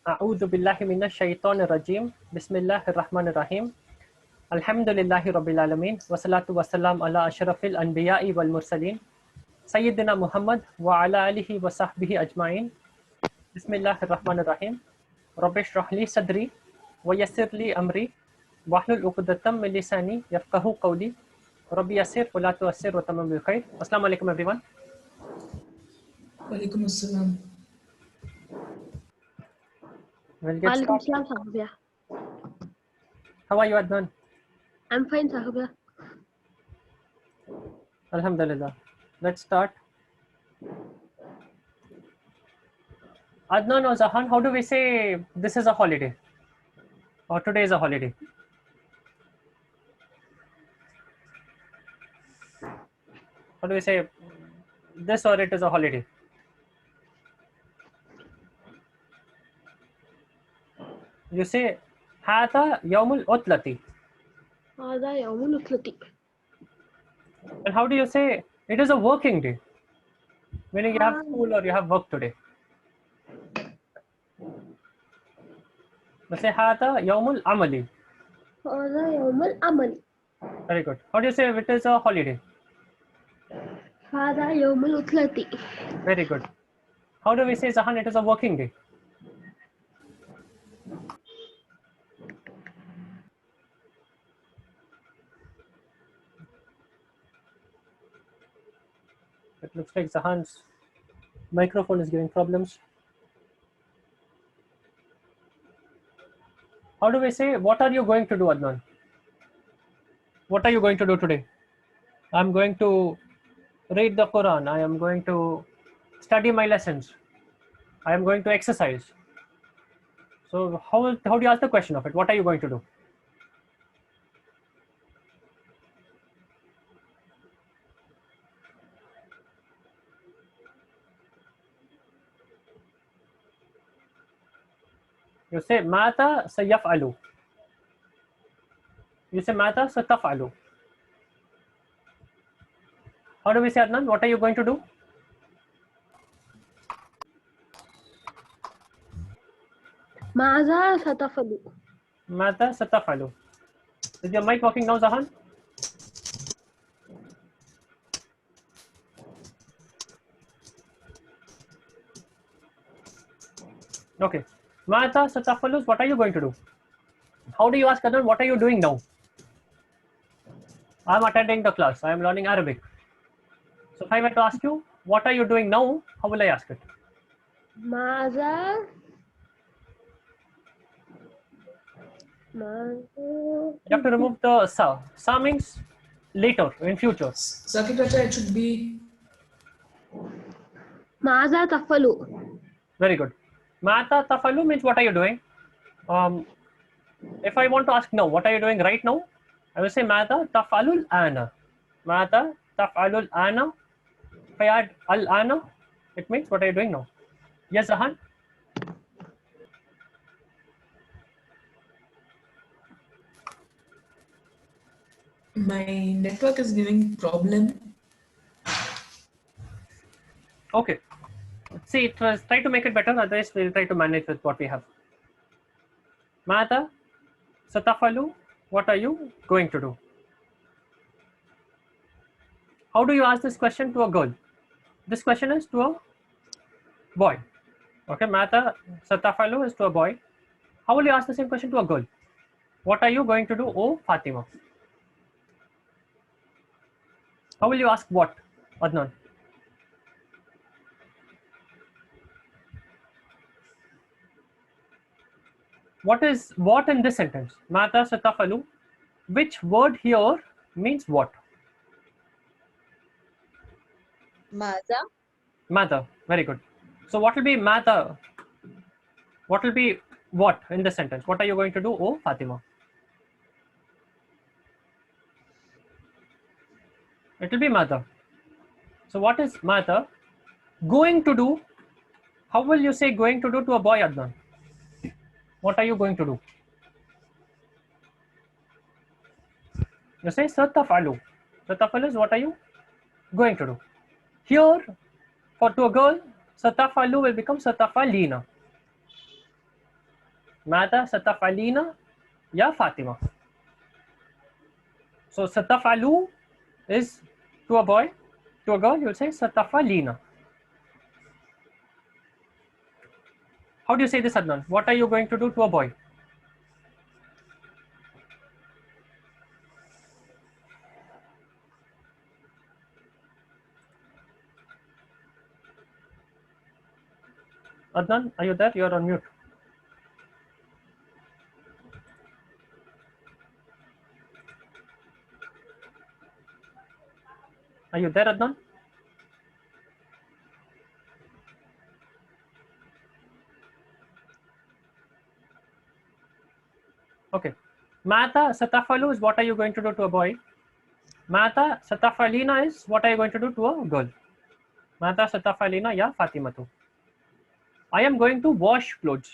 A'udhu billahi minash shaitanir rajim. Bismillahir rahmanir rahim. Alhamdulillahi rabbil alamin. Wassalatu wassalam ala ashrafil anbiya'i wal mursalin. Sayyidina Muhammad wa ala alihi wa sahbihi ajma'in. Bismillahir rahmanir rahim. Rabbi shrah li sadri wa yassir li amri wahlul 'uqdatam min lisani yafqahu qawli. Rabbi yassir wa la tu'assir wa tamam bil khair. Assalamu alaikum everyone. Walaikum assalam. We'll get Walaikum started. salam, Sahibya. How are you, Adnan? I'm fine, Sahibya. Alhamdulillah. Let's start. Adnan or Zahan, how do we say this is a holiday? Or today is a holiday? How do we say this or it is a holiday? You say Hata Yawmul Utlati. هذا يوم العطلة. And how do you say it is a working day? Meaning you have school or you have work today. You say Hata Yawmul Amali. هذا يوم العمل. Very good. How do you say if it is a holiday? هذا يوم العطلة. Very good. How do we say, Zahan, it is a working day? It looks like Zahan's microphone is giving problems. How do we say, what are you going to do, Adnan? What are you going to do today? I'm going to read the Quran. I am going to study my lessons. I am going to exercise. So how do you ask the question of it? What are you going to do? You say Mata sayaf'alu. You say Mata sataf'alu. How do we say, Adnan? What are you going to do? ماذا ستفعل؟ Mata sataf'alu. Is your mic working now, Zahan? Okay. Mata sataf'alu, what are you going to do? How do you ask Adnan, what are you doing now? I'm attending the class. I am learning Arabic. So if I were to ask you, what are you doing now? How will I ask it? ماذا You have to remove the sa. Sa means later, in future. Sakib Chacha, it should be ماذا تفعل؟ Very good. Mata tafalu means what are you doing? If I want to ask now, what are you doing right now? I will say Mata tafalul ana. Mata tafalul ana. If I add al ana, it means what are you doing now? Yes, Zahan? my network is giving problem. Okay. See, try to make it better. Otherwise, we'll try to manage with what we have. Mata satafalu. What are you going to do? How do you ask this question to a girl? This question is to a boy. Okay, Mata satafalu is to a boy. How will you ask the same question to a girl? What are you going to do, oh Fatima? How will you ask what, Adnan? What is what in this sentence? Mata satafalu. Which word here means what? ماذا Mata. Very good. So what will be Mata? What will be what in this sentence? What are you going to do, oh Fatima? It will be Mata. So what is Mata? Going to do. How will you say going to do to a boy, Adnan? What are you going to do? You say satafalu. Satafalu is what are you going to do? Here, for to a girl, satafalu will become satafalina. ماذا ستفعلين يا فاطمة. So ستفعلوا is to a boy, to a girl you will say ستفعلين. How do you say this, Adnan? What are you going to do to a boy? Adnan, are you there? You are on mute. Are you there, Adnan? Okay. Mata Satafalu is what are you going to do to a boy? Mata Satafalina is what are you going to do to a girl? Mata Satafalina ya Fatimatu. I am going to wash clothes.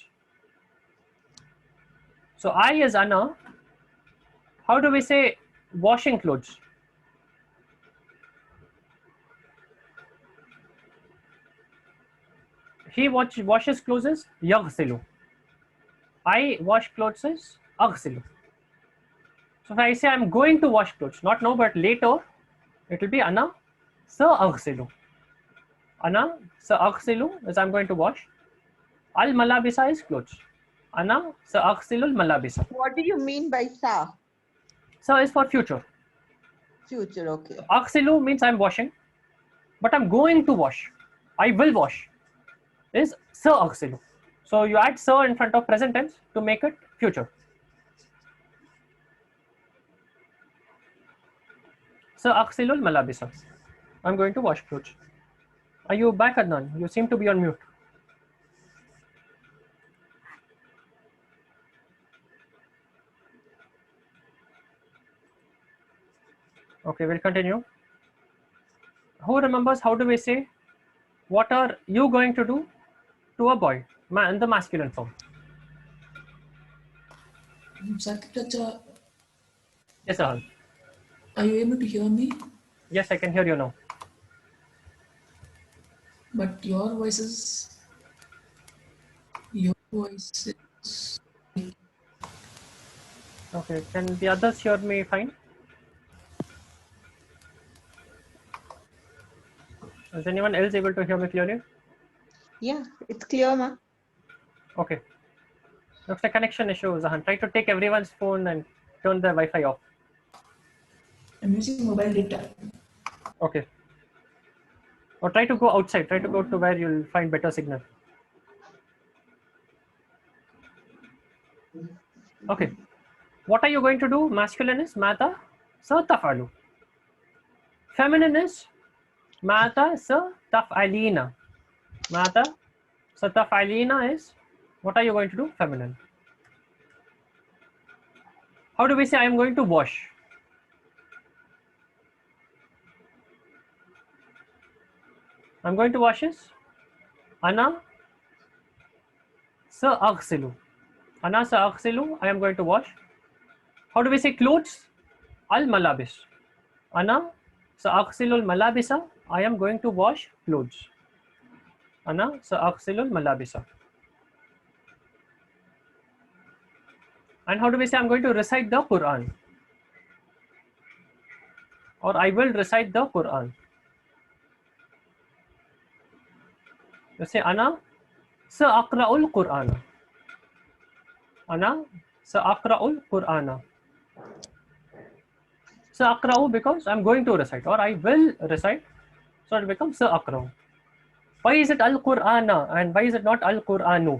So I is Anna. How do we say washing clothes? He washes clothes is yaghsilu. I wash clothes is aghsilu. So if I say I'm going to wash clothes, not now but later, it will be Ana sa aghsilu. Ana sa aghsilu is I'm going to wash. Al malabisa is clothes. Ana sa aghsilu al malabisa. What do you mean by sa? Sa is for future. Future, okay. Aghsilu means I'm washing, but I'm going to wash. I will wash. Is sa aghsilu. So you add sa in front of present tense to make it future. Sa aghsilu al malabisa. I'm going to wash clothes. Are you back, Adnan? You seem to be on mute. Okay, we'll continue. Who remembers how do we say, what are you going to do to a boy in the masculine form? Sakit Chacha, Yes, Ahal. are you able to hear me? Yes, I can hear you now. But your voice is Okay, can the others hear me fine? Is anyone else able to hear me clearly? Yeah, it's clear, ma. Okay. Looks like connection issue, Zahan. Try to take everyone's phone and turn the Wi-Fi off. I'm using mobile data. Okay. Or try to go outside. Try to go to where you'll find better signal. Okay. What are you going to do? Masculine is mata sa tafalu. Feminine is mata sa tafalina. Mata sa tafalina is what are you going to do? Feminine. How do we say I am going to wash? I'm going to wash is Ana sa aghsilu. Ana sa aghsilu, I am going to wash. How do we say clothes? Al malabis. Ana sa aghsilu al malabisa, I am going to wash clothes. Ana sa aghsilu al malabisa. And how do we say I'm going to recite the Quran? Or I will recite the Quran. You say Ana sa aqra'ul Qur'ana. Ana sa aqra'ul Qur'ana. Sa aqra'u because I'm going to recite or I will recite. So it becomes sa aqra'u. Why is it al-Qur'ana and why is it not al-Qur'anu?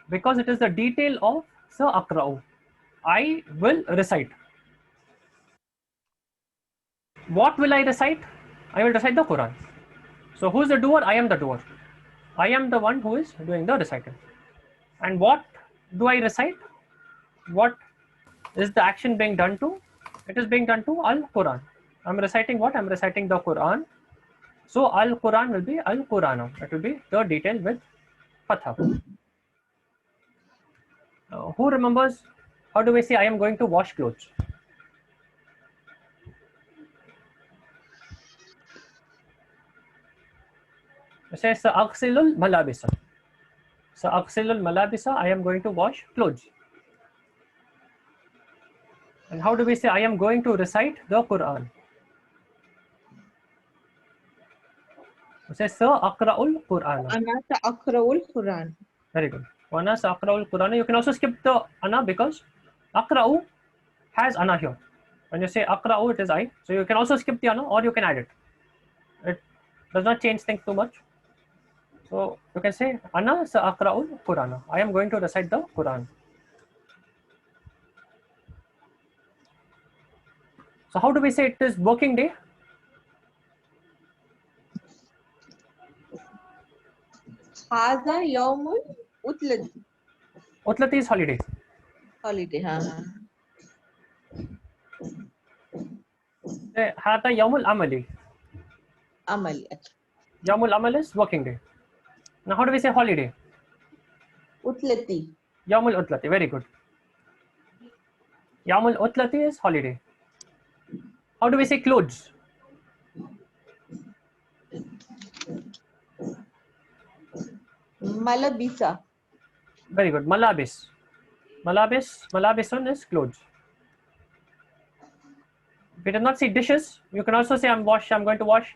Because it is the detail of sa aqra'u. I will recite. What will I recite? I will recite the Quran. So who is the doer? I am the doer. I am the one who is doing the reciting. And what do I recite? What is the action being done to? It is being done to Al-Quran. I'm reciting what? I'm reciting the Quran. So Al-Quran will be Al-Qurana. It will be the detail with Fatha. Who remembers how do we say I am going to wash clothes? You say Sa'aghsilul malabisa. Sa'aghsilul malabisa, I am going to wash clothes. And how do we say I am going to recite the Quran? You say Sa'aqra'ul Quran. Ana sa'aqra'ul Quran. Very good. Ana sa'aqra'ul Quran. You can also skip the ana because aqra'u has ana here. When you say aqra'u, it is I. So you can also skip the ana or you can add it. It does not change things too much. So you can say ana sa'aqra'ul Quran. I am going to recite the Quran. So how do we say it is working day? Haza yawmul utlati. Utlati is holiday. Holiday. हाँ Hata yawmul amali. Amali. Yawmul amal is working day. Now how do we say holiday? Utlati. Yawmul utlati. Very good. Yawmul utlati is holiday. How do we say clothes? Malabisa. Very good. Malabis. Malabisun is clothes. If you did not see dishes, you can also say I'm going to wash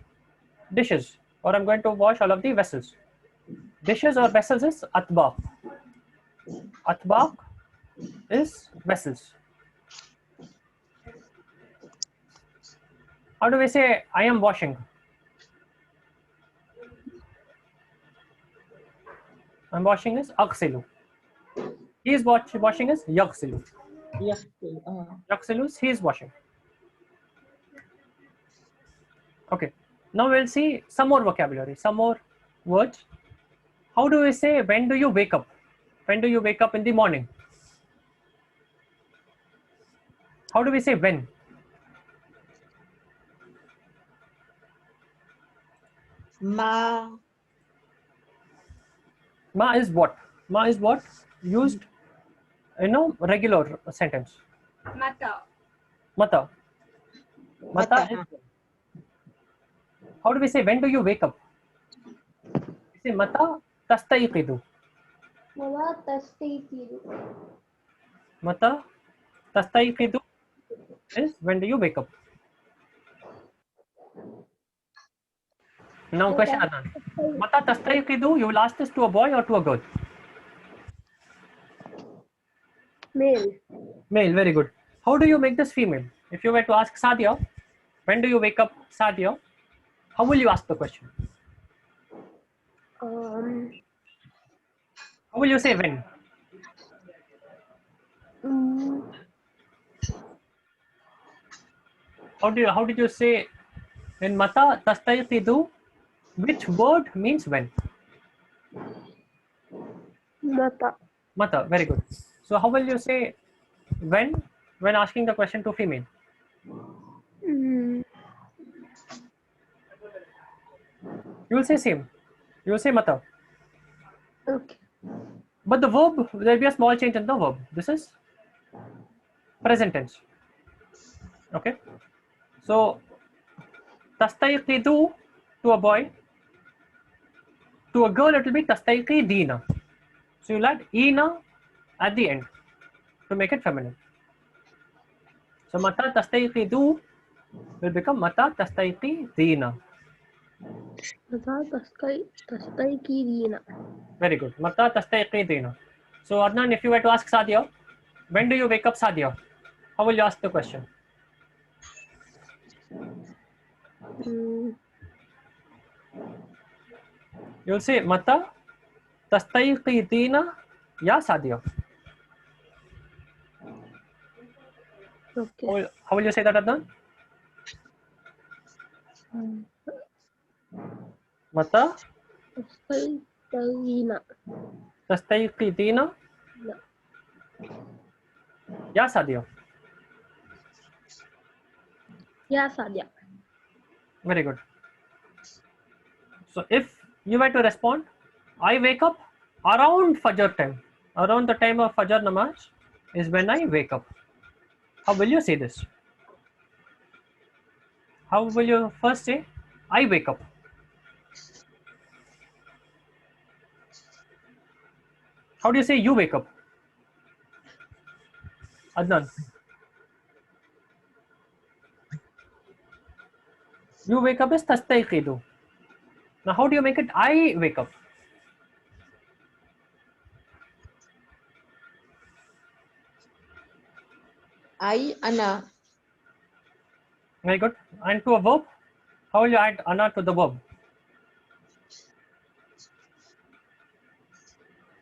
dishes, or I'm going to wash all of the vessels. Dishes or vessels is atbaq. Atbaq is vessels. How do we say I am washing? I'm washing is aghsilu. He is washing is yaghsilu. Yaghsilu is he is washing. Okay. Now we'll see some more vocabulary, some more words. How do we say when do you wake up? When do you wake up in the morning? How do we say when? Ma. Ma is what? Ma is what? Used in a regular sentence. Mata. Mata. Mata is, how do we say when do you wake up? We say mata tastayqidu. Mama tastayqidu. Mata tastayqidu is when do you wake up? Now question Adnan. Mata tastayqidu, you will ask this to a boy or to a girl? Male. Male, very good. How do you make this female? If you were to ask Sadia, when do you wake up, Sadia? How will you ask the question? How will you say when? How did you say in mata tastayqidu? Which word means when? Mata. Mata, very good. So how will you say when asking the question to female? Mm. You will say same. You will say mata. Okay. But the verb, there will be a small change in the verb. This is present tense. Okay. So tastayqidu to a boy. To a girl, it will be tastayqidina. So you'll add ina at the end to make it feminine. So mata tastayqidu will become mata tastayqidina. Mata tastayqidina. Very good. Mata tastayqidina. So Adnan, if you were to ask Sadia, when do you wake up, Sadia? How will you ask the question? You'll say mata tastayqidina ya Sadia. Okay. How will you say that, Adnan? Mata Tastayqidina. tastayqidina ya Sadia. Ya Sadia. Very good. So if you were to respond, I wake up around Fajr time. Around the time of Fajr namaz is when I wake up. How will you say this? How will you first say, I wake up? How do you say you wake up? Adnan. You wake up is tastayqidu. Now how do you make it I wake up? I, ana. Very good. And to a verb, how will you add ana to the verb?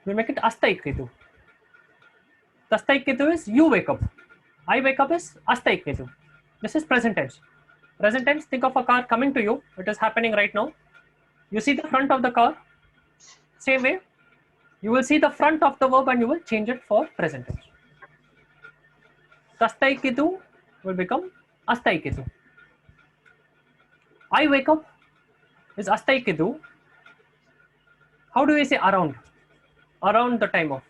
We make it astayqidu. Tastayqidu is you wake up. I wake up is astayqidu. This is present tense. Present tense, think of a car coming to you. It is happening right now. You see the front of the car. Same way, you will see the front of the verb and you will change it for present tense. Tastayqidu will become astayqidu. I wake up is astayqidu. How do we say around? Around the time of.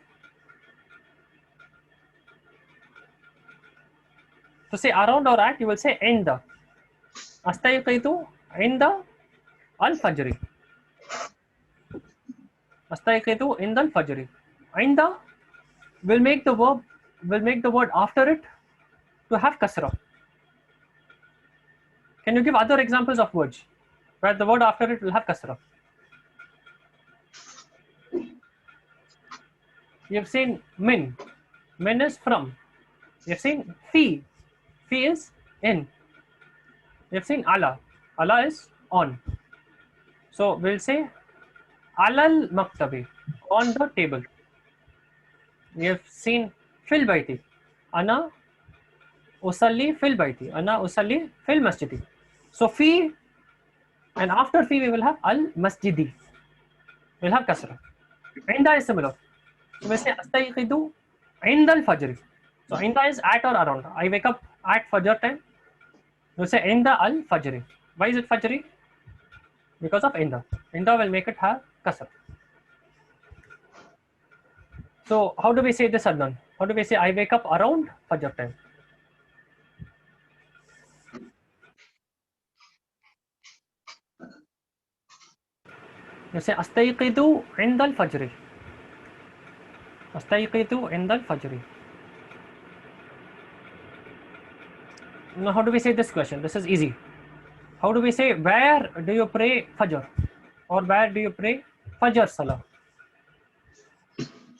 To say around or at, you will say inda. Astayqidu inda al-fajri. Astayqidu inda al-fajri. Inda will make the word after it to have kasra. Can you give other examples of words where the word after it will have kasra? You've seen min. Min is from. You've seen fi. Fi is in. You've seen ala. Ala is on. So we'll say alal maktabi, on the table. You've seen fil baiti. Ana usalli fil baiti. Ana usalli fil masjidi. So fi, and after fi we will have al masjidi. We'll have kasra. Inda is similar. So we say astayqidu inda al fajri. So inda is at or around. I wake up at fajr time. We say inda al fajri. Why is it fajri? Because of inda. Inda will make it have kasra. So how do we say this, Adnan? How do we say I wake up around fajr time? You say astayqidu inda al fajri. Astayqidu inda al fajri. Now how do we say this question? This is easy. How do we say where do you pray fajr? Or where do you pray fajr salah?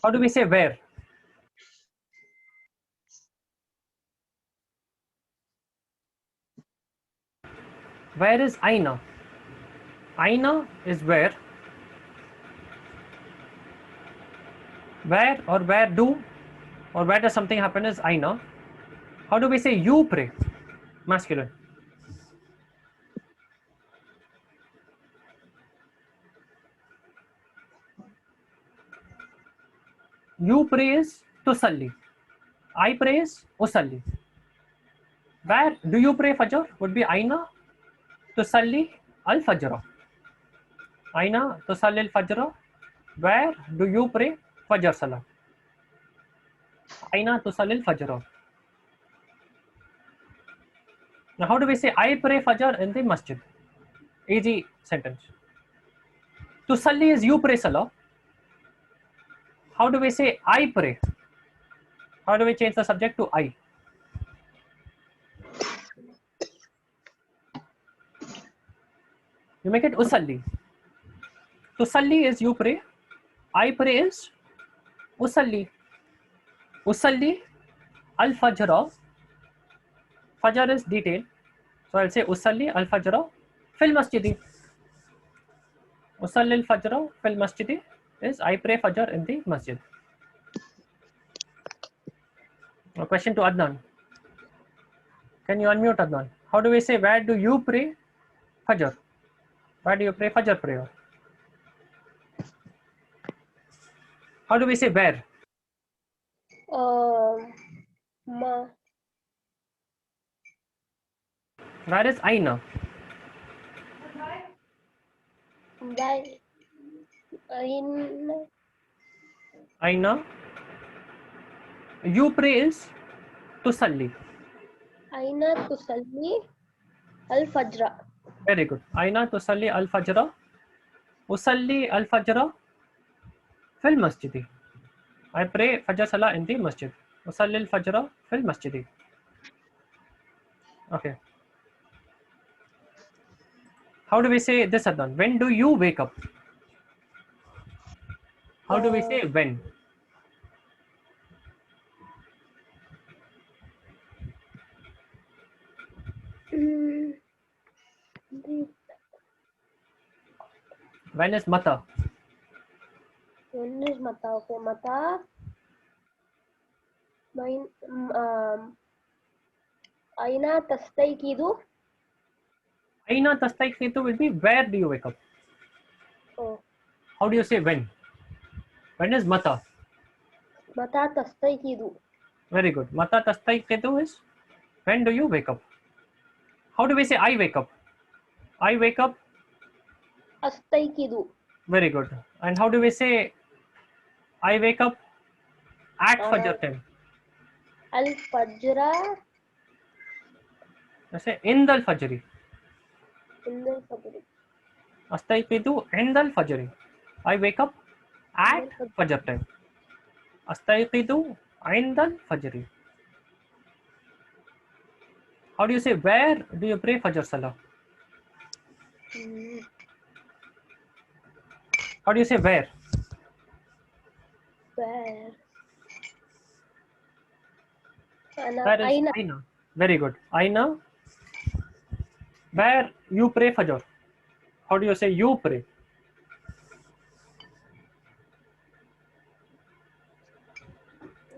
How do we say where? Where is aina? Aina is where. Where or where do or where does something happen is aina. How do we say you pray? Masculine. You pray is tusalli. I pray is usalli. Where do you pray fajr would be aina tusalli al fajr. Aina tusalli al fajr. Where do you pray fajr salah? Aina tusalli al fajr. Now how do we say I pray fajr in the masjid? Easy sentence. Tusalli is you pray salah. How do we say I pray? How do we change the subject to I? You make it usalli. Tusalli is you pray. I pray is usalli. Usalli al fajr. Fajr is detailed. So I'll say usalli al fajr fil masjidi. Usalli al fajr fil masjidi is I pray fajr in the masjid. A question to Adnan. Can you unmute Adnan? How do we say where do you pray fajr? Where do you pray fajr prayer? How do we say where? Ma. Where is aina? By. In. Aina. You pray is tusalli. Aina tusalli al fajra. Very good. Aina tusalli al fajr. Usalli al fajr fil masjidi. I pray Fajr Salah in the masjid. Usalli al-Fajr fil masjidi. Okay. How do we say this, Adnan? When do you wake up? How do we say when? Mm, When is mata? when is mata? Okay, mata. Mine. Aina tastayqidu. Aina tastayqidu will be where do you wake up? Oh, How do you say when? When is mata? mata tastayqidu. Very good. Mata tastayqidu is when do you wake up? How do we say I wake up? I wake up. Astayqidu. Very good. And how do we say I wake up at Fajr time? Al-Fajra. Let's say in the Fajri. In the Fajr. Astayqidu in the Fajri. I wake up at Fajr time. Astayqidu in the Fajri. How do you say where do you pray Fajr Salah? How do you say where? Where? Where is Aina. Aina? Very good. Aina. Where you pray Fajr? How do you say you pray?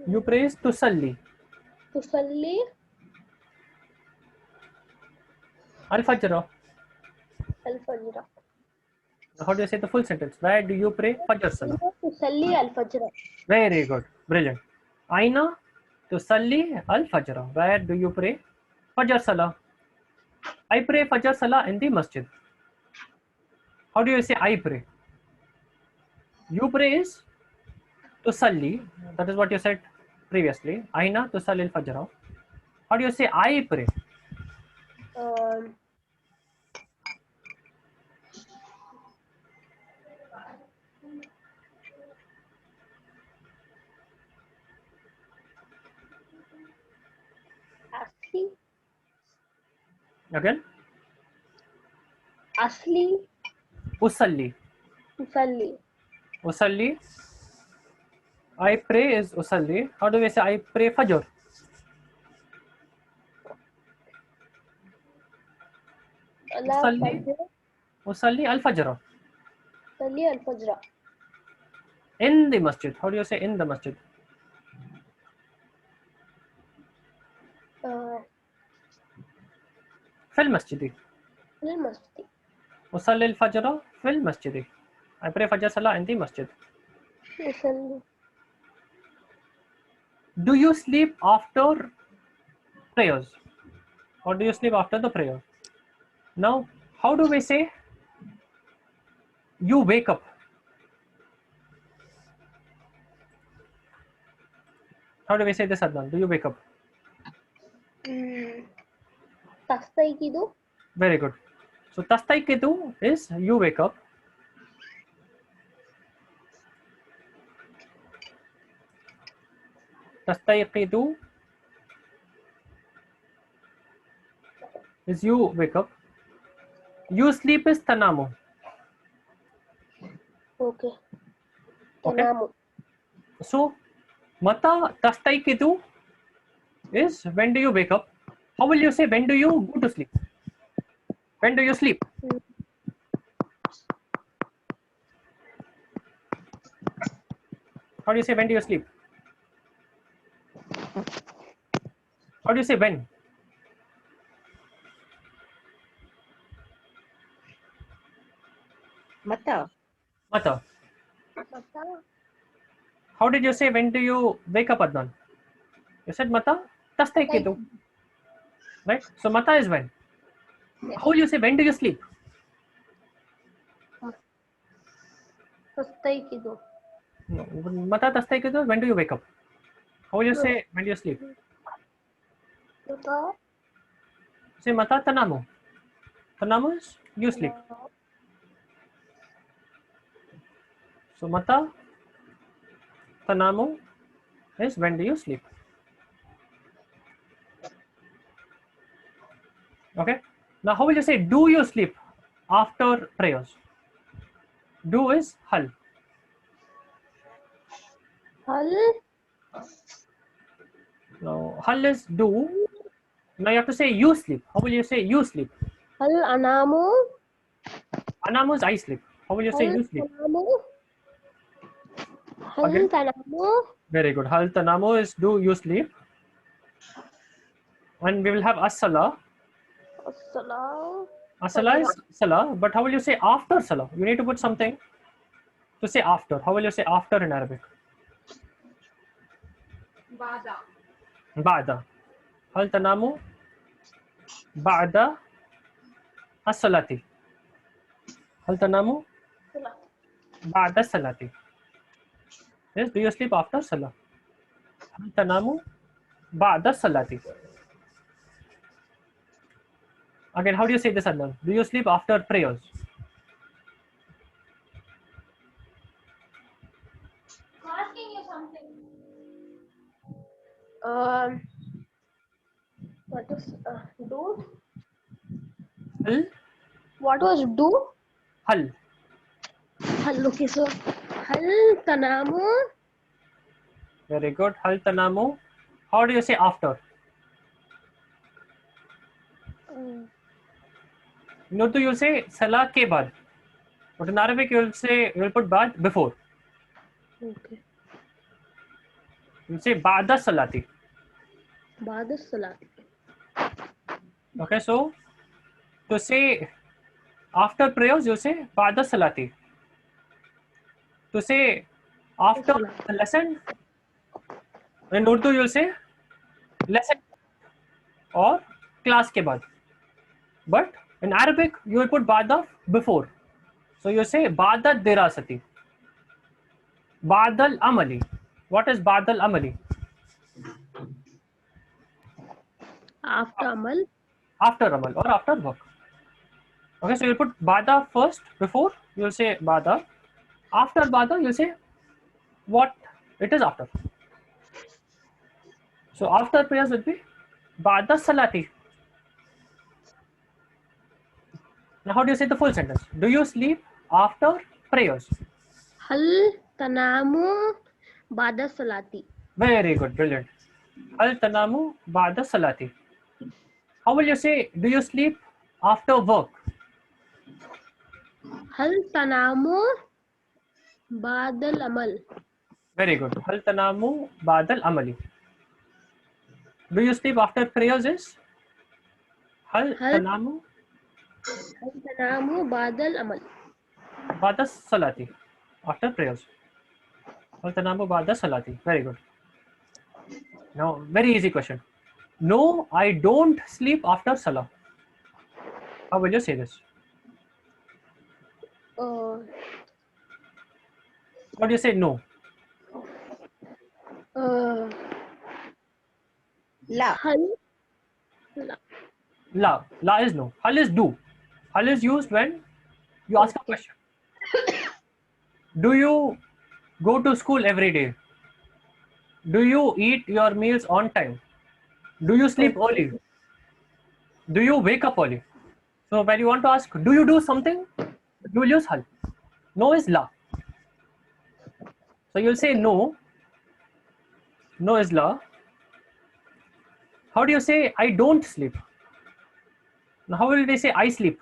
You pray is tusalli. Tusalli. Al-Fajr. Al-Fajra. How do you say the full sentence? Where do you pray Fajr Salah? Tusalli al-Fajra. Very good. Brilliant. Aina tusalli al-Fajr. Where do you pray Fajr Salah? I pray Fajr Salah in the masjid. How do you say I pray? You pray is tusalli. That is what you said previously. Aina tusalli al-Fajr. How do you say I pray? Asli. Again? Asli. Usalli. Tusalli. Usalli. I pray is usalli. How do we say I pray Fajr? Usalli. Usalli al-Fajr. Tusalli al-Fajra. In the masjid. How do you say in the masjid? Fil masjidi. Al-Masjid. Usalli al-Fajr fil masjidi. I pray Fajr Salah in the masjid. Tusalli. Do you sleep after prayers? Or do you sleep after the prayer? Now, how do we say you wake up? How do we say this, Adnan? Do you wake up? Tastayqidu. Very good. So, tastayqidu is you wake up. Tastayqidu is you wake up. You sleep is tanamu. Okay. Okay. Tanamu. So, mata tastayqidu is when do you wake up? How will you say when do you go to sleep? When do you sleep? How do you say when do you sleep? How do you say when? Mata. Mata. Mata. How did you say when do you wake up, Adnan? You said mata tastayqidu. Right? So mata is when. How will you say when do you sleep? Tastayqidu. No. Mata tastayqidu, when do you wake up? How will you say when do you sleep? Mata. Say mata tanamu. Tanamu is you sleep. So mata tanamu is when do you sleep? Okay. Now, how will you say do you sleep after prayers? Do is hal. Hal Now, hal is do. Now you have to say you sleep. How will you say you sleep? anamu. Anamu is I sleep. How will you say Hal you sleep? tanamu. Hal Again. tanamu. Very good. Hal tanamu is do you sleep. And we will have as-salah. As-salam. As-salah is salah. But how will you say after salah? You need to put something to say after. How will you say after in Arabic? Bada. Ba'da. Hal tanamu ba'da as-salati. Hal tanamu ba'da salati. Yes, do you sleep after salah? Hal tanamu ba'da salati. Again, how do you say this, Adnan? Do you sleep after prayers? Asking you something. What is do? Hal, What was do? hal. Hal. Okay, so hal tanamu. Very good. Hal tanamu. How do you say after? In Urdu, you'll say salah ke baad. But in Arabic, you'll put baad before. Okay. You'll say ba'da salati. Ba'da salat. Okay, so to say after prayers, you'll say ba'da salati. To say after the lesson, in Urdu, you'll say lesson or class ke baad. But in Arabic, you will put ba'da before. So you say ba'da dirasati. Ba'dal amali. What is ba'dal amali? After amal. After amal or after work. Okay, so you'll put ba'da first before, you'll say ba'da. After ba'da, you'll say what it is after. So after prayers will be ba'da salati. Now how do you say the full sentence? Do you sleep after prayers? Hal tanamu ba'da salati. Very good, brilliant. Hal tanamu ba'da salati. How will you say do you sleep after work? Hal tanamu ba'dal amal. Very good. Hal tanamu ba'dal amali. Do you sleep after prayers is hal Hal- tanamu Hal tanamu ba'dal amal. ba'da salati. After prayers. Hal tanamu ba'da salati. Very good. Now, very easy question. No, I don't sleep after salah. How will you say this? What do you say no? La. Hal La. La is no. Hal is do. Hal is used when you ask a question. Do you go to school every day? Do you eat your meals on time? Do you sleep early? Do you wake up early? So when you want to ask, do you do something? You will use hal. No is la. So you'll say no. No is la. How do you say I don't sleep? Now how will they say I sleep?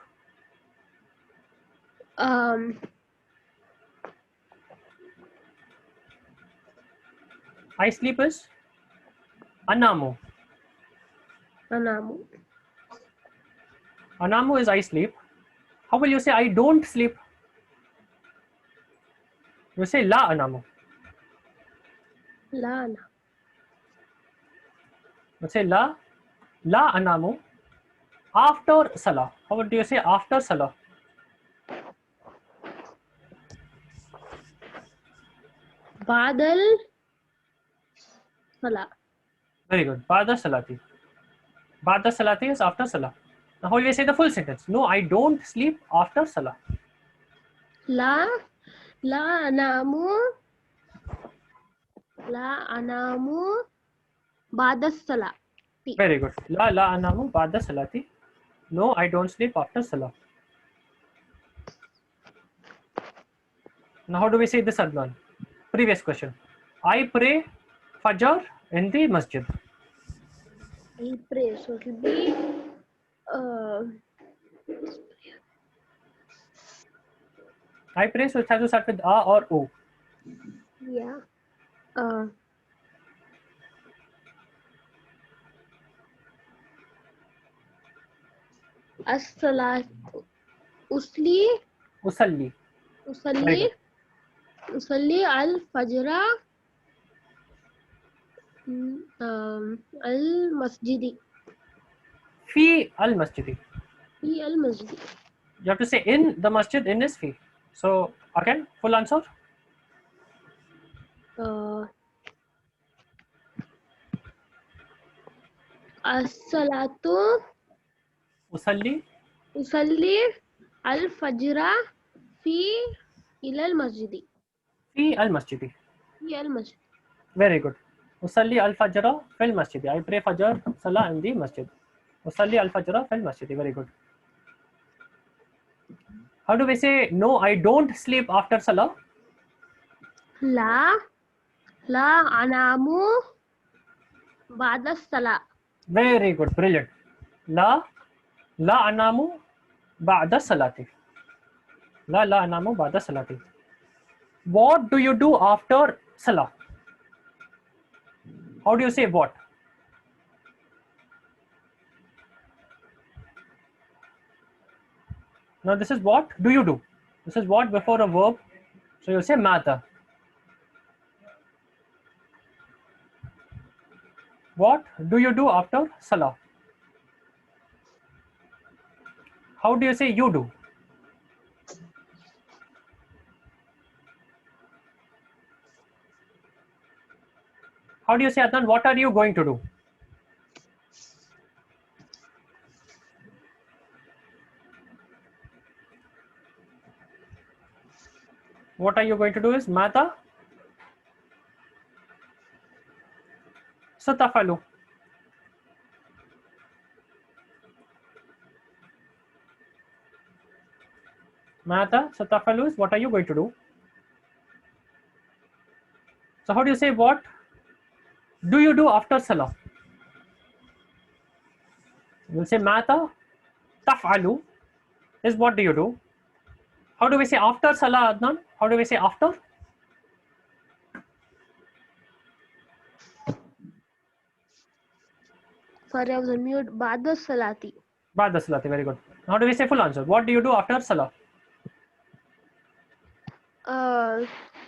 I sleep is anamu. anamu. Anamu is I sleep. How will you say I don't sleep? You say la anamu. La ana. You say la anamu after salah. How would you say after salah? Ba'dal salat. Very good. Ba'da salati. Ba'da salati is after salah. Now how will you say the full sentence? No, I don't sleep after salah. La anamu ला अनामु बाद सला. Very good. La anamu ba'da salati. No, I don't sleep after salah. Now how do we say this, Adnan? Previous question. I pray Fajr in the masjid. I pray. So it will be I pray, so it has to start with A or O. yeah. As-salat usli Usalli. Very usalli al-fajra al-masjidi. Fi al masjidi. Fi al-masjidi. You have to say in the masjid, in is fi. So again, full answer. As-salatu Usalli usalli al-fajra fi ilal masjidi. fi al masjidi. Fi al-masjid. Very good. Usalli al fajra fil masjidi. I pray Fajr salah in the masjid. Usalli al fajra fil masjidi. Very good. How do we say no, I don't sleep after salah? La anamu ba'da salah. Very good, brilliant. La anamu ba'da salati. La anamu ba'da salati. What do you do after salah? How do you say what? Now this is what do you do? This is what before a verb. So you say mata. What do you do after salah? How do you say you do? How do you say, Adnan, what are you going to do? What are you going to do is mata satafalu. Mata satafalu is what are you going to do? So how do you say what do you do after salah? We'll say mata taf'alu is what do you do? How do we say after salah, Adnan? How do we say after? Sorry, I was on mute. Ba'da salati. Ba'da salati, very good. How do we say full answer? What do you do after salah?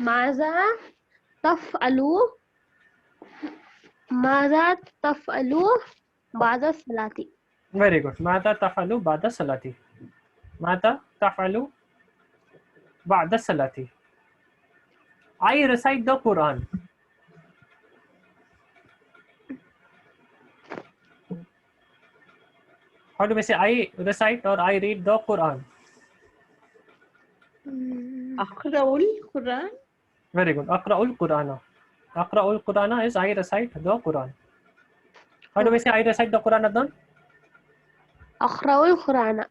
Maza taf'alu ba'da salati. Very good. Mata taf'alu ba'da salati. Mata taf'alu ba'da salati. I recite the Quran. How do we say I recite or I read the Quran? Aqra'ul Quran. Very good. Aqra'ul Qur'ana. Aqra'ul Qur'ana is I recite the Quran. How do we say I recite the Quran, Adnan? Aqra'ul Qur'ana.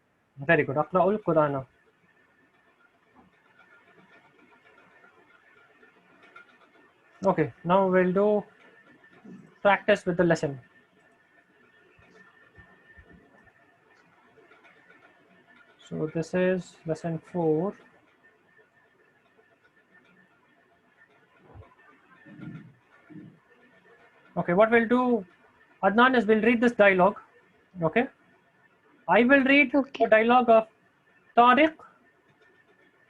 Very good. Aqra'ul Qur'ana. Okay, now we'll do practice with the lesson. So this is lesson 4. Okay, what we'll do, Adnan, is we'll read this dialogue. Okay, I will read the dialogue of Tariq,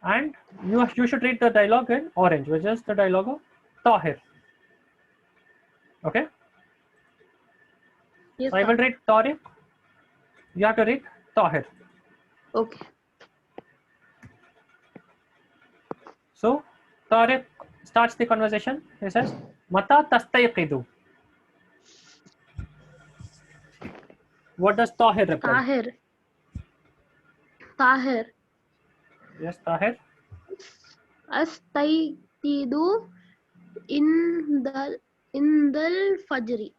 and you should read the dialogue in orange, which is the dialogue of Tahir. Okay. Yes, So I will read Tariq. You have to read Tahir. Okay. So Tariq starts the conversation. He says, "Mata tastayqidu." What does Tahir reply? Tahir. Yes, Tahir. Astayqidu in the fajri.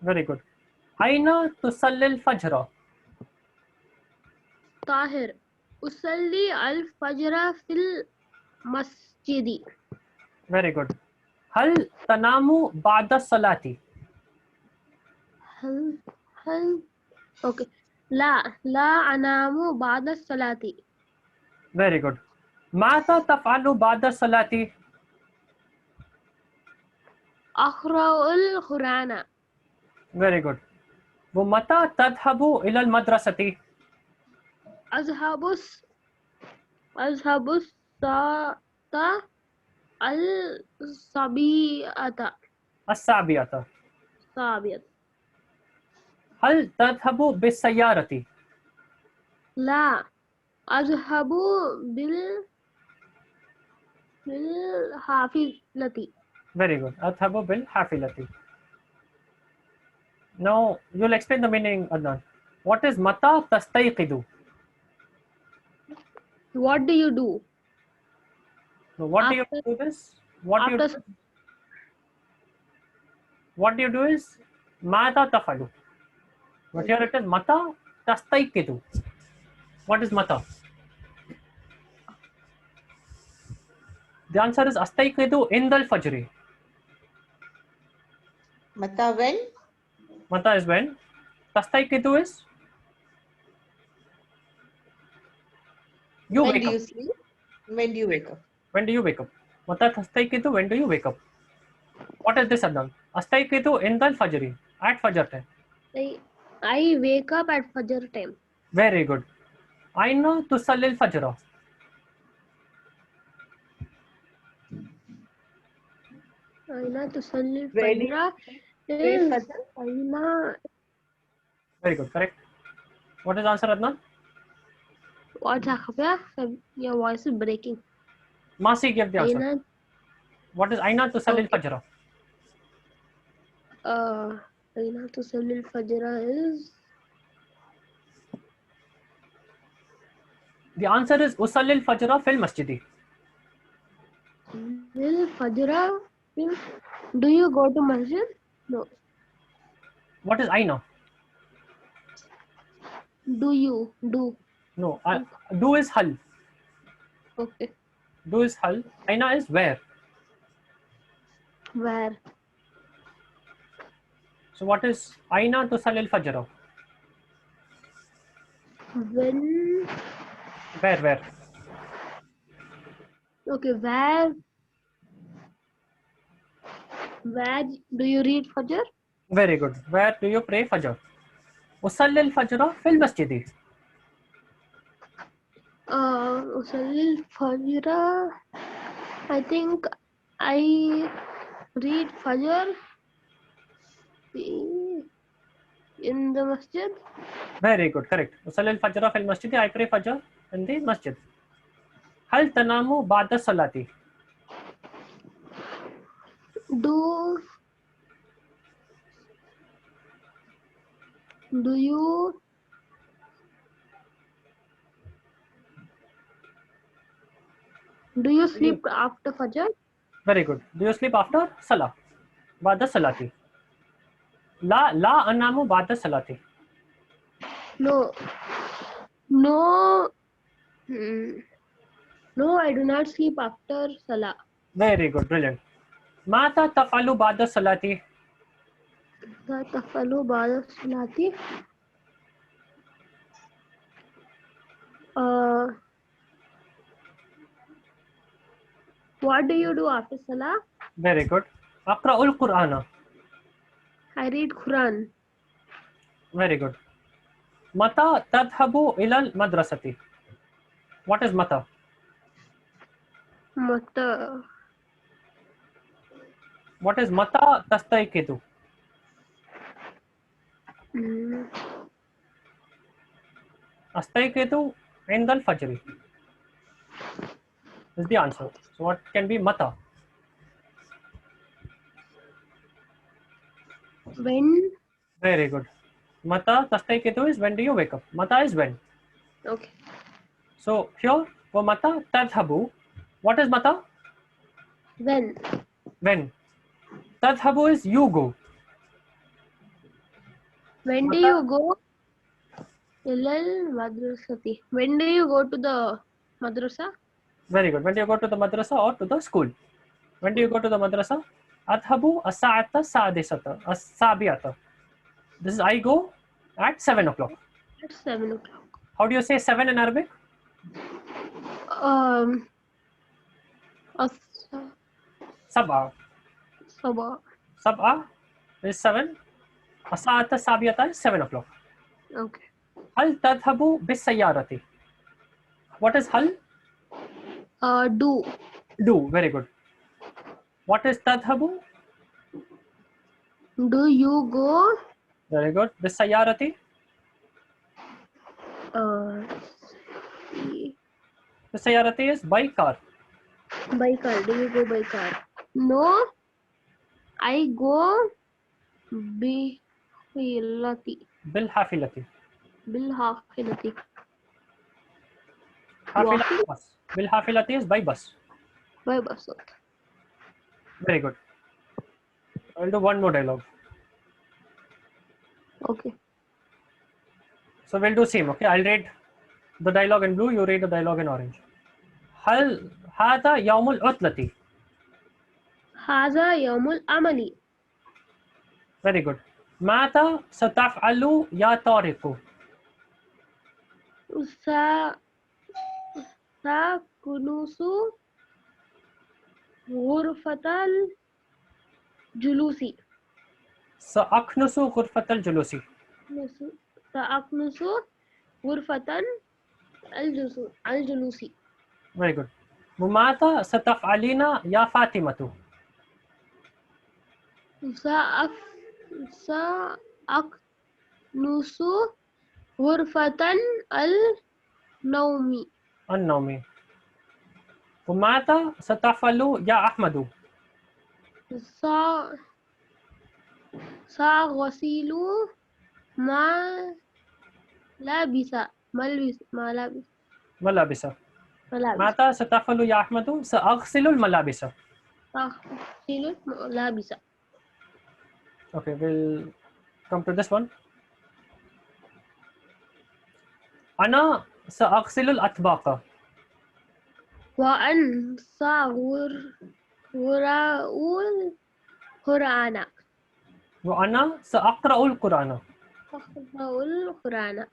Very good. Aina tusalli al-fajr. Tahir. Usalli al-fajra fil masjidi. Very good. Hal tanamu ba'da salati. Hal okay. La anamu ba'da salati. Very good. Mata taf'alu ba'da salati. Akhra'ul Qur'ana. Very good. ومتى تذهب إلى المدرسة؟ Azhabus sa'ata al-sabi'ata. السابعة. Sabiyat. هل تذهب بالسيارة؟ La azhabu bil hafilati. Very good. أذهب بالحافلة. Now you'll explain the meaning, Adnan. What is mata tastayqidu? What do you do? So what do you do this? What do you do is mata tafalu. But here it is mata tastayqidu. What is mata? The answer is astayqidu indal fajri. Mata when? Mata is when. Tastayqidu is you When wake do up. you sleep? When do you wake up? When do you wake up? Mata tastayqidu, when do you wake up? What is this, Adnan? Astayqidu indal fajri. At fajr time. I wake up at fajr time. Very good. Aina tusalli al-fajr. Aina tusalli Where do you al-fajra pray is fajr? Aina. Very good. Correct. What is the answer, Adnan? What's happening? Your voice is breaking. Masi gave the answer. Aina. What is Aina tusalli Okay. al-fajr? Aina tusalli al-fajra is. The answer is usalli al-fajr fil masjidi. Will fajra. Do you go to masjid? No. What is Aina? Do you do? No. Do is hal. Okay. Do is hal. Aina is where. Where? So what is Aina tusalli al-fajr? When? Where? Okay. Where do you read fajr? Very good. Where do you pray fajr? Usalli al-fajr fil masjidi. Usalli al-fajr. I think I read fajr in the masjid. Very good. Correct. Usalli al-fajr fil masjidi. I pray fajr in the masjid. Hal tanamu ba'da salati. Do you sleep after fajr? Very good. Do you sleep after salah? Ba'da salati. La anamu ba'da salati. No. No, I do not sleep after salah. Very good. Brilliant. Mata tafalu ba'da salati. La tafalu ba'da salati. What do you do after salah? Very good. Aqra'ul Qur'ana. I read Quran. Very good. Mata tadhabu ilal madrasati. What is mata? Mata. What is mata tastayqidu? Astayqidu indal fajri is the answer. So what can be mata? When? Very good. Mata tastayqidu is when do you wake up? Mata is when. Okay. So here for mata tadhabu, what is mata? When? When. Tadhabu is you go. When do you go? Ilal madrasati. When do you go to the madrasa? Very good. When do you go to the madrasa or to the school? When do you go to the madrasa? Adhabu as-sa'ata sadisata as-sabiyata. This is I go at 7 o'clock. At 7 o'clock. How do you say 7 in Arabic? As Sab'a. Sabah. Sab'a is 7. As-sa'ata sabiyata is 7 o'clock. Okay. Hal tadhabu bis-sayyarati. What is hal? Do. Do. Very good. What is tadhabu? Do you go? Very good. Bis-sayyarati. Bis-sayyarati is by car. By car. Do you go by car? No. I go bihilati. Bil-hafilati. Bilhafilati. Hafilati bus. Bil-hafilati is by bus. By bus. Very good. I'll do one more dialogue. Okay. So we'll do same. Okay, I'll read the dialogue in blue. You read the dialogue in orange. Hal hada yawmul utlati. Haza yawmul amali. Very good. Mata sataf'alu ya tariqu. Sa kunusu ghurfatal julusi. Sa'aknusu ghurfatal julusi. Sa'aknusu ghurfatan al-julusi. Very good. Mumata sataf'alina ya Fatimatu. Sa'aknusu ghurfatan al-nawmi. An-nawmi. Mumata satafalu ya Ahmadu. Sa'ghasilu ma labisa. Malabisa. Malabisa. Malabisa. Mata satafalu ya Ahmadu. Sa'aghsilul malabisa. Sa'ghasilu malabisa. Okay, we'll come to this one. Ana sa'aghsilul atbaqa. Wa'an sa'ghura'ul Qur'ana. وأنا سأقرأ القرآن. Aqra'ul Qur'ana.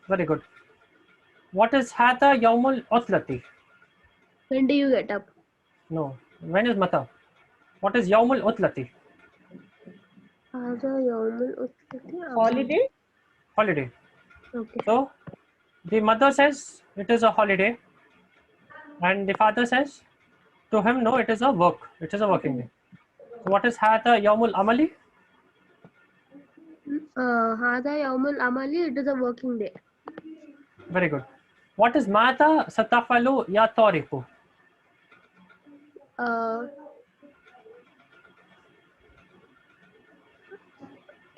Very good. What is هذا يوم العطلة? When do you get up? No. When is متى? What is يوم العطلة? Haza yawmul utlati. Holiday? Holiday. Okay. So the mother says it is a holiday, and the father says to him, no, it is a work. It is a working day. So what is هذا يوم العمل? Haza yawmul amali. It is a working day. Very good. What is ماذا ستفعل يا طارق?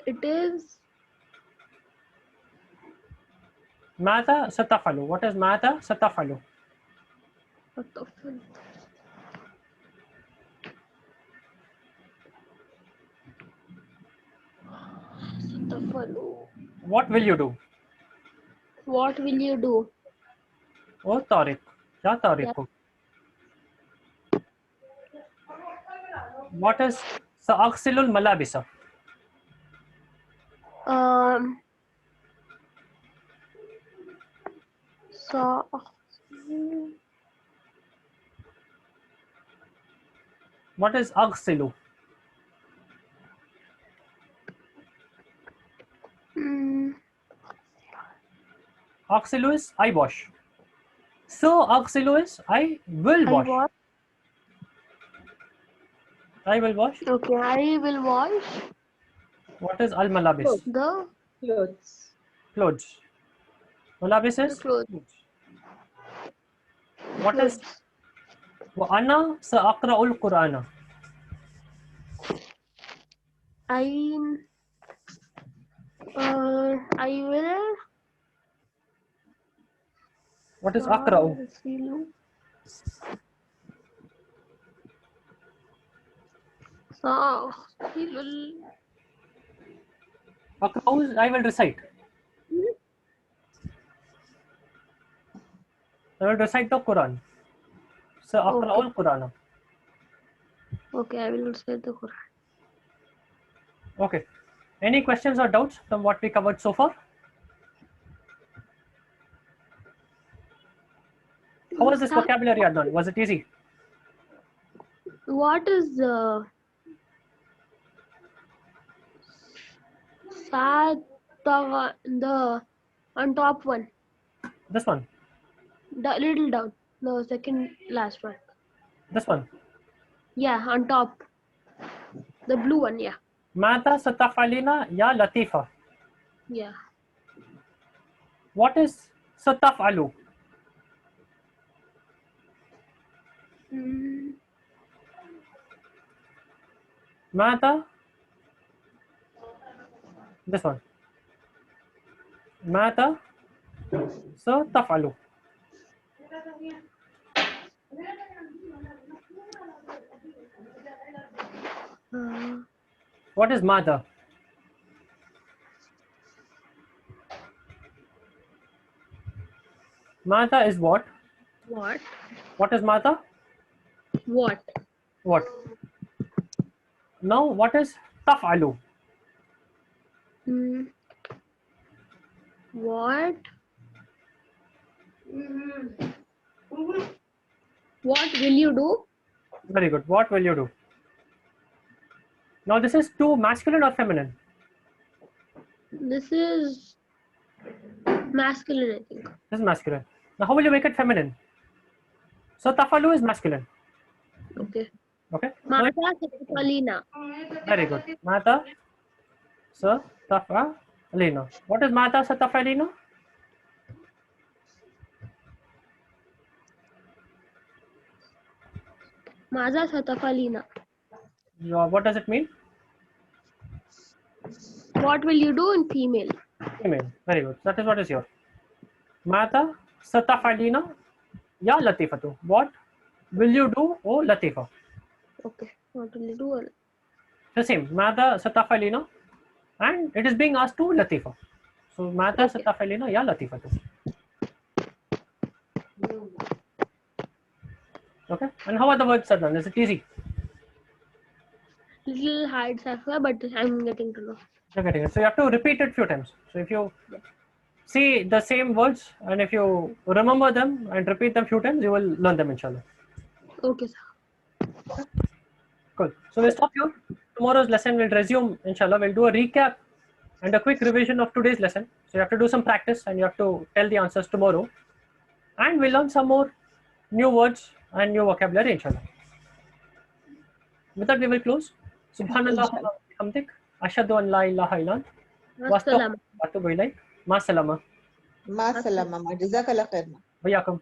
It is ماذا ستفعل? What is ماذا ستفعل? What will you do? What will you do? Oh طارق. يا طارق. What is سأغسل الملابس? So What is أغسل? أغسل is I wash. So أغسل is I will wash. I will wash. Okay, I will wash What is al malabis? the Clothes. Clothes. Malabis is clothes. What is وأنا سأقرأ القرآن. I will. What is أقرأ? He will. أقرأ I will recite. I will recite the Quran. سأقرأ Okay. القرآن. Okay, I will say the Quran. Okay. Any questions or doubts from what we covered so far? How was this Sir, vocabulary, Adnan? Was it easy? what is the on top one? This one. The little down. The second last one. This one. Yeah, on top. The blue one, yeah. ماذا ستفعلين يا لطيفة? Yeah. What is ستفعل? Mm, ماذا? This one. ماذا ستفعل? uh, What is ماذا? ماذا is what? what? What is ماذا? What? What? Now what is تفعل? Mm, what? What will you do? Very good. What will you do? Now this is to masculine or feminine? This is masculine, I think. This is masculine. Now how will you make it feminine? So tafalu is masculine. Okay. Okay. Now, Mata Satipalina. very good. Mata satafalina. What is mata satafalina? Maza Satapalina. What does it mean? What will you do in female? Female. Very good. That is what is here. Mata satafalina ya latifatu. What will you do, oh latifa? Okay. What will you do? The same. Mata satafalina, and it is being asked to latifa. So mata Okay. satafalina ya latifatu. Okay. And how are the words are done? Is it easy? Little hard Safa, but I'm getting to know. You're getting it. So you have to repeat it few times. So if you see the same words and if you remember them and repeat them few times, you will learn them inshallah. Okay, sir. Cool. So we'll stop here. Tomorrow's lesson will resume inshallah. We'll do a recap and a quick revision of today's lesson. So you have to do some practice and you have to tell the answers tomorrow. And we'll learn some more new words and new vocabulary inshallah. With that we will close. Subhanallah wa bihamdik. Ashhadu an la ilaha illa ant. Wassalam. Wa atubu ilayk. Ma salama. Ma salama. Jazakallah khair. Wa yakum.